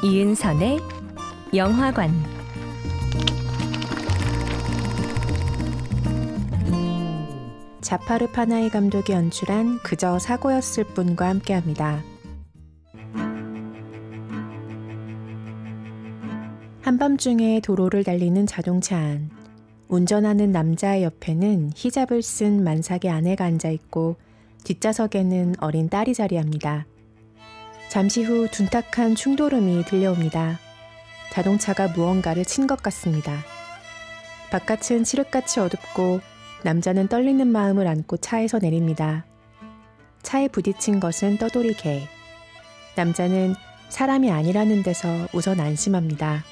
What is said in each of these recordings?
이은선의 영화관, 자파르 파나히 감독이 연출한 그저 사고였을 뿐과 함께합니다. 한밤중에 도로를 달리는 자동차 안, 운전하는 남자의 옆에는 히잡을 쓴 만삭의 아내가 앉아있고 뒷좌석에는 어린 딸이 자리합니다. 잠시 후 둔탁한 충돌음이 들려옵니다. 자동차가 무언가를 친 것 같습니다. 바깥은 칠흑같이 어둡고 남자는 떨리는 마음을 안고 차에서 내립니다. 차에 부딪힌 것은 떠돌이 개. 남자는 사람이 아니라는 데서 우선 안심합니다.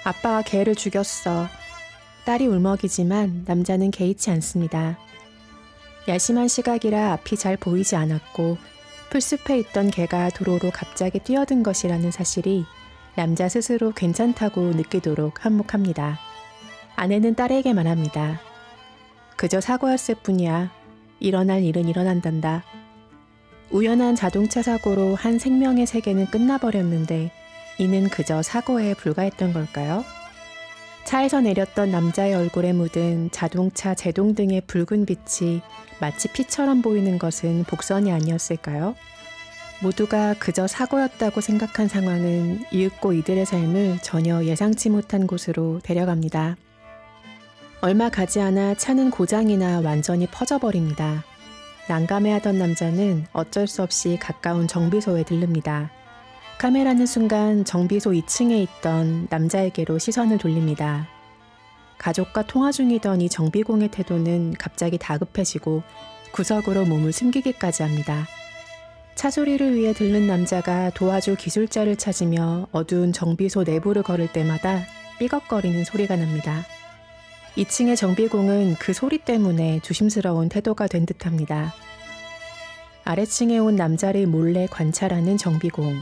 아빠가 개를 죽였어. 딸이 울먹이지만 남자는 개의치 않습니다. 야심한 시각이라 앞이 잘 보이지 않았고 풀숲에 있던 개가 도로로 갑자기 뛰어든 것이라는 사실이 남자 스스로 괜찮다고 느끼도록 한몫합니다. 아내는 딸에게 말합니다. 그저 사고였을 뿐이야. 일어날 일은 일어난단다. 우연한 자동차 사고로 한 생명의 세계는 끝나버렸는데 이는 그저 사고에 불과했던 걸까요? 차에서 내렸던 남자의 얼굴에 묻은 자동차 제동등의 붉은 빛이 마치 피처럼 보이는 것은 복선이 아니었을까요? 모두가 그저 사고였다고 생각한 상황은 이윽고 이들의 삶을 전혀 예상치 못한 곳으로 데려갑니다. 얼마 가지 않아 차는 고장이나 완전히 퍼져버립니다. 난감해하던 남자는 어쩔 수 없이 가까운 정비소에 들릅니다. 카메라는 순간 정비소 2층에 있던 남자에게로 시선을 돌립니다. 가족과 통화 중이던 이 정비공의 태도는 갑자기 다급해지고 구석으로 몸을 숨기기까지 합니다. 차소리를 위해 들른 남자가 도와줄 기술자를 찾으며 어두운 정비소 내부를 걸을 때마다 삐걱거리는 소리가 납니다. 2층의 정비공은 그 소리 때문에 조심스러운 태도가 된 듯합니다. 아래층에 온 남자를 몰래 관찰하는 정비공.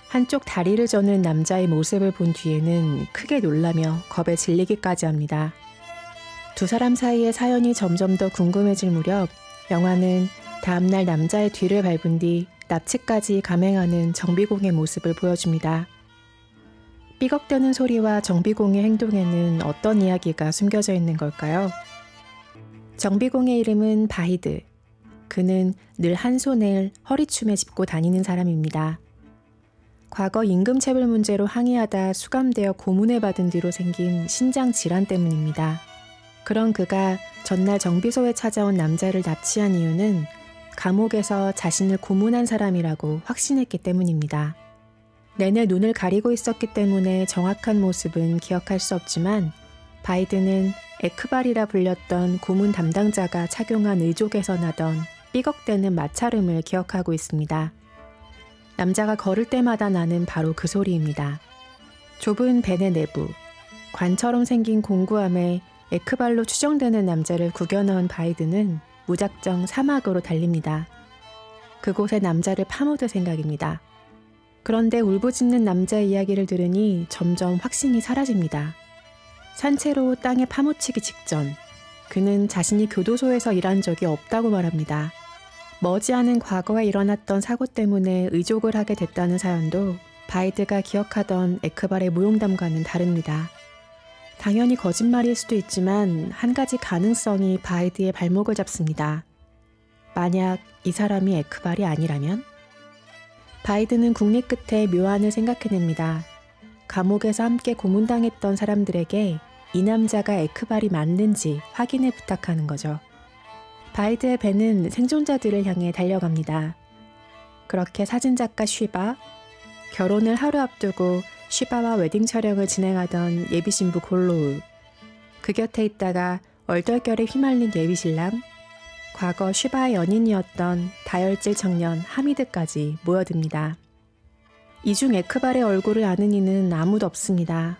한쪽 다리를 저는 남자의 모습을 본 뒤에는 크게 놀라며 겁에 질리기까지 합니다. 두 사람 사이의 사연이 점점 더 궁금해질 무렵 영화는 다음날 남자의 뒤를 밟은 뒤 납치까지 감행하는 정비공의 모습을 보여줍니다. 삐걱대는 소리와 정비공의 행동에는 어떤 이야기가 숨겨져 있는 걸까요? 정비공의 이름은 바히드. 그는 늘 한 손을 허리춤에 짚고 다니는 사람입니다. 과거 임금체불 문제로 항의하다 수감되어 고문을 받은 뒤로 생긴 신장 질환 때문입니다. 그런 그가 전날 정비소에 찾아온 남자를 납치한 이유는 감옥에서 자신을 고문한 사람이라고 확신했기 때문입니다. 내내 눈을 가리고 있었기 때문에 정확한 모습은 기억할 수 없지만 바이든은 에크발이라 불렸던 고문 담당자가 착용한 의족에서 나던 삐걱대는 마찰음을 기억하고 있습니다. 남자가 걸을 때마다 나는 바로 그 소리입니다. 좁은 벤의 내부, 관처럼 생긴 공구함에 에크발로 추정되는 남자를 구겨넣은 바이든은 무작정 사막으로 달립니다. 그곳에 남자를 파묻을 생각입니다. 그런데 울부짖는 남자의 이야기를 들으니 점점 확신이 사라집니다. 산채로 땅에 파묻히기 직전, 그는 자신이 교도소에서 일한 적이 없다고 말합니다. 머지않은 과거에 일어났던 사고 때문에 의족을 하게 됐다는 사연도 바이드가 기억하던 에크발의 무용담과는 다릅니다. 당연히 거짓말일 수도 있지만 한 가지 가능성이 바이드의 발목을 잡습니다. 만약 이 사람이 에크발이 아니라면? 바이드는 국리 끝에 묘안을 생각해냅니다. 감옥에서 함께 고문당했던 사람들에게 이 남자가 에크발이 맞는지 확인을 부탁하는 거죠. 바이드의 배는 생존자들을 향해 달려갑니다. 그렇게 사진작가 쉬바, 결혼을 하루 앞두고 쉬바와 웨딩 촬영을 진행하던 예비신부 골로우, 그 곁에 있다가 얼떨결에 휘말린 예비신랑, 과거 쉬바의 연인이었던 다혈질 청년 하미드까지 모여듭니다. 이중 에크발의 얼굴을 아는 이는 아무도 없습니다.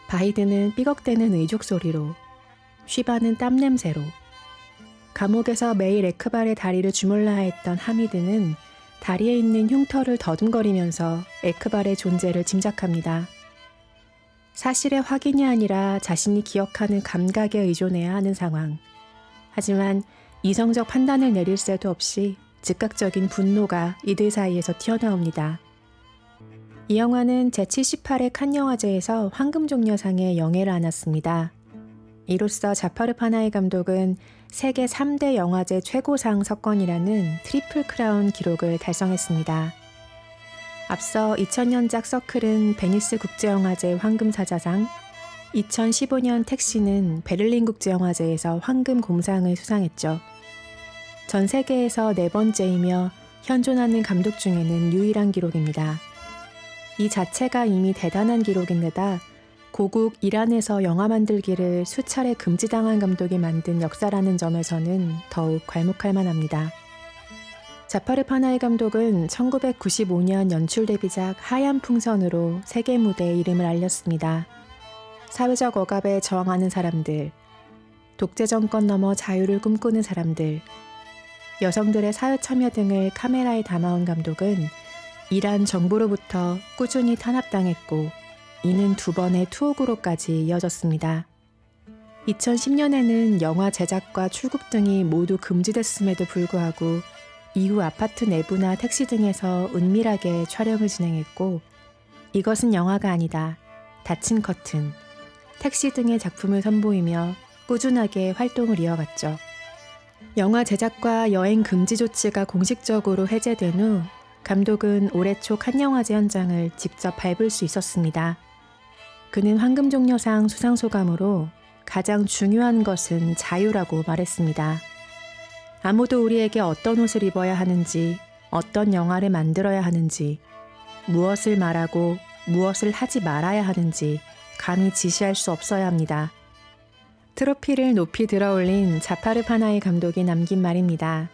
바이드는 삐걱대는 의족 소리로, 쉬바는 땀 냄새로, 감옥에서 매일 에크발의 다리를 주물러야 했던 하미드는 다리에 있는 흉터를 더듬거리면서 에크발의 존재를 짐작합니다. 사실의 확인이 아니라 자신이 기억하는 감각에 의존해야 하는 상황. 하지만 이성적 판단을 내릴 새도 없이 즉각적인 분노가 이들 사이에서 튀어나옵니다. 이 영화는 제78회 칸 영화제에서 황금종려상에 영예를 안았습니다. 이로써 자파르 파나히 감독은 세계 3대 영화제 최고상 석권이라는 트리플 크라운 기록을 달성했습니다. 앞서 2000년작 서클은 베니스 국제영화제 황금사자상, 2015년 택시는 베를린 국제영화제에서 황금곰상을 수상했죠. 전 세계에서 4번째이며 현존하는 감독 중에는 유일한 기록입니다. 이 자체가 이미 대단한 기록인데다 고국 이란에서 영화 만들기를 수차례 금지당한 감독이 만든 역사라는 점에서는 더욱 괄목할 만합니다. 자파르 파나히 감독은 1995년 연출 데뷔작 하얀 풍선으로 세계 무대에 이름을 알렸습니다. 사회적 억압에 저항하는 사람들, 독재 정권 넘어 자유를 꿈꾸는 사람들, 여성들의 사회 참여 등을 카메라에 담아온 감독은 이란 정부로부터 꾸준히 탄압당했고 이는 2번의 투옥으로까지 이어졌습니다. 2010년에는 영화 제작과 출국 등이 모두 금지됐음에도 불구하고 이후 아파트 내부나 택시 등에서 은밀하게 촬영을 진행했고 이것은 영화가 아니다, 닫힌 커튼, 택시 등의 작품을 선보이며 꾸준하게 활동을 이어갔죠. 영화 제작과 여행 금지 조치가 공식적으로 해제된 후 감독은 올해 초 칸 영화제 현장을 직접 밟을 수 있었습니다. 그는 황금종려상 수상 소감으로 가장 중요한 것은 자유라고 말했습니다. 아무도 우리에게 어떤 옷을 입어야 하는지, 어떤 영화를 만들어야 하는지, 무엇을 말하고 무엇을 하지 말아야 하는지 감히 지시할 수 없어야 합니다. 트로피를 높이 들어올린 자파르 파나히 감독이 남긴 말입니다.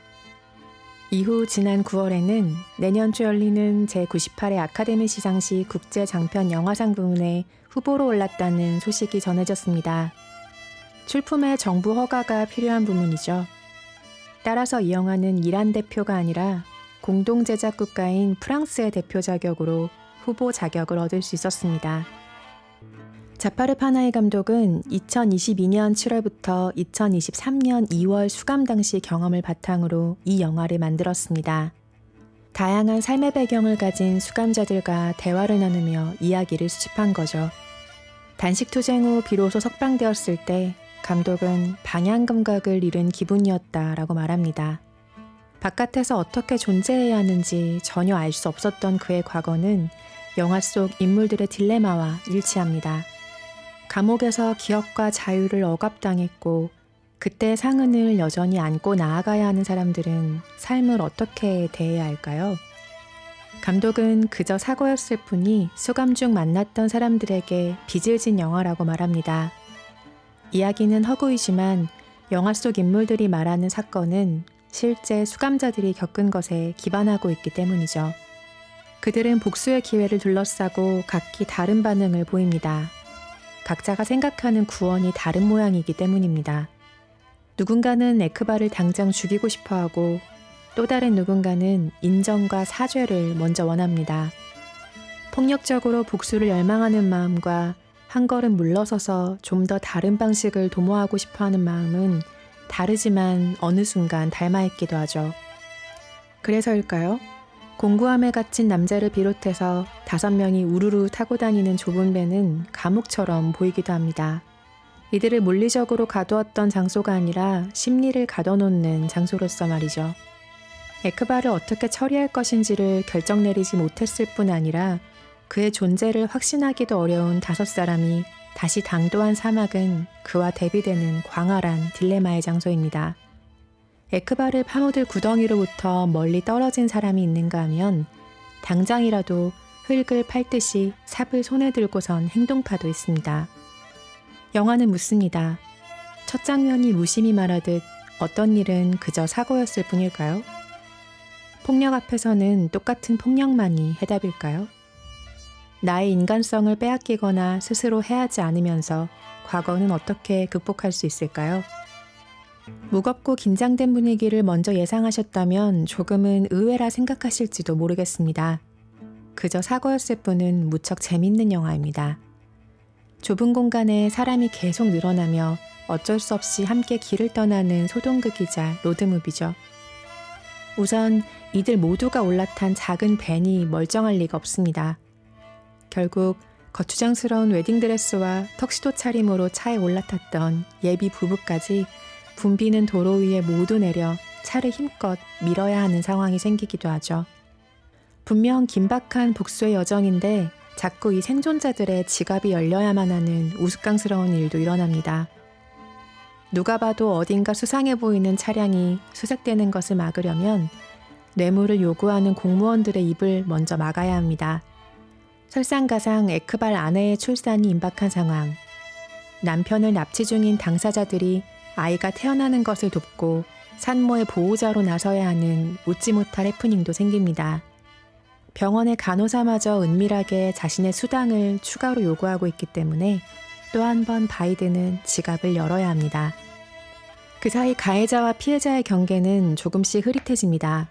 이후 지난 9월에는 내년 초 열리는 제98회 아카데미 시상식 국제장편 영화상 부문에 후보로 올랐다는 소식이 전해졌습니다. 출품에 정부 허가가 필요한 부문이죠. 따라서 이 영화는 이란 대표가 아니라 공동 제작 국가인 프랑스의 대표 자격으로 후보 자격을 얻을 수 있었습니다. 자파르 파나히 감독은 2022년 7월부터 2023년 2월 수감 당시 경험을 바탕으로 이 영화를 만들었습니다. 다양한 삶의 배경을 가진 수감자들과 대화를 나누며 이야기를 수집한 거죠. 단식 투쟁 후 비로소 석방되었을 때 감독은 방향 감각을 잃은 기분이었다라고 말합니다. 바깥에서 어떻게 존재해야 하는지 전혀 알 수 없었던 그의 과거는 영화 속 인물들의 딜레마와 일치합니다. 감옥에서 기억과 자유를 억압당했고 그때의 상흔을 여전히 안고 나아가야 하는 사람들은 삶을 어떻게 대해야 할까요? 감독은 그저 사고였을 뿐이 수감 중 만났던 사람들에게 빚을 진 영화라고 말합니다. 이야기는 허구이지만 영화 속 인물들이 말하는 사건은 실제 수감자들이 겪은 것에 기반하고 있기 때문이죠. 그들은 복수의 기회를 둘러싸고 각기 다른 반응을 보입니다. 각자가 생각하는 구원이 다른 모양이기 때문입니다. 누군가는 에크바를 당장 죽이고 싶어하고 또 다른 누군가는 인정과 사죄를 먼저 원합니다. 폭력적으로 복수를 열망하는 마음과 한 걸음 물러서서 좀 더 다른 방식을 도모하고 싶어하는 마음은 다르지만 어느 순간 닮아있기도 하죠. 그래서일까요? 공구함에 갇힌 남자를 비롯해서 5명이 우르르 타고 다니는 좁은 배는 감옥처럼 보이기도 합니다. 이들을 물리적으로 가두었던 장소가 아니라 심리를 가둬놓는 장소로서 말이죠. 에크바를 어떻게 처리할 것인지를 결정 내리지 못했을 뿐 아니라 그의 존재를 확신하기도 어려운 5사람이 다시 당도한 사막은 그와 대비되는 광활한 딜레마의 장소입니다. 에크바를 파묻을 구덩이로부터 멀리 떨어진 사람이 있는가 하면 당장이라도 흙을 팔듯이 삽을 손에 들고선 행동파도 있습니다. 영화는 묻습니다. 첫 장면이 무심히 말하듯 어떤 일은 그저 사고였을 뿐일까요? 폭력 앞에서는 똑같은 폭력만이 해답일까요? 나의 인간성을 빼앗기거나 스스로 해하지 않으면서 과거는 어떻게 극복할 수 있을까요? 무겁고 긴장된 분위기를 먼저 예상하셨다면 조금은 의외라 생각하실지도 모르겠습니다. 그저 사고였을 뿐은 무척 재밌는 영화입니다. 좁은 공간에 사람이 계속 늘어나며 어쩔 수 없이 함께 길을 떠나는 소동극이자 로드무비죠. 우선 이들 모두가 올라탄 작은 밴이 멀쩡할 리가 없습니다. 결국 거추장스러운 웨딩드레스와 턱시도 차림으로 차에 올라탔던 예비 부부까지 붐비는 도로 위에 모두 내려 차를 힘껏 밀어야 하는 상황이 생기기도 하죠. 분명 긴박한 복수의 여정인데 자꾸 이 생존자들의 지갑이 열려야만 하는 우스꽝스러운 일도 일어납니다. 누가 봐도 어딘가 수상해 보이는 차량이 수색되는 것을 막으려면 뇌물을 요구하는 공무원들의 입을 먼저 막아야 합니다. 설상가상 에크발 아내의 출산이 임박한 상황. 남편을 납치 중인 당사자들이 아이가 태어나는 것을 돕고 산모의 보호자로 나서야 하는 웃지 못할 해프닝도 생깁니다. 병원의 간호사마저 은밀하게 자신의 수당을 추가로 요구하고 있기 때문에 또 한 번 바이든은 지갑을 열어야 합니다. 그 사이 가해자와 피해자의 경계는 조금씩 흐릿해집니다.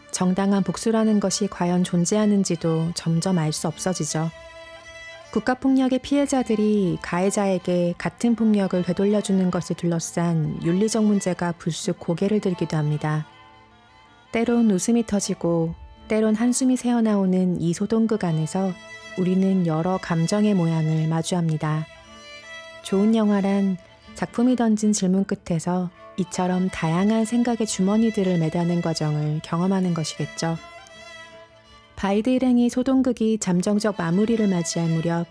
정당한 복수라는 것이 과연 존재하는지도 점점 알 수 없어지죠. 국가폭력의 피해자들이 가해자에게 같은 폭력을 되돌려주는 것을 둘러싼 윤리적 문제가 불쑥 고개를 들기도 합니다. 때론 웃음이 터지고 때론 한숨이 새어나오는 이 소동극 안에서 우리는 여러 감정의 모양을 마주합니다. 좋은 영화란 작품이 던진 질문 끝에서 이처럼 다양한 생각의 주머니들을 매다는 과정을 경험하는 것이겠죠. 바이드 일행이 소동극이 잠정적 마무리를 맞이할 무렵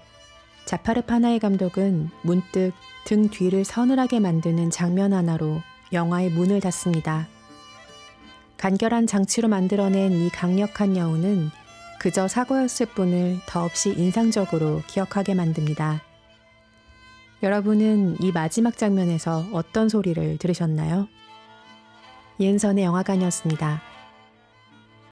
자파르 파나히 감독은 문득 등 뒤를 서늘하게 만드는 장면 하나로 영화의 문을 닫습니다. 간결한 장치로 만들어낸 이 강력한 여운은 그저 사고였을 뿐을 더없이 인상적으로 기억하게 만듭니다. 여러분은 이 마지막 장면에서 어떤 소리를 들으셨나요? 이은선의 영화관이었습니다.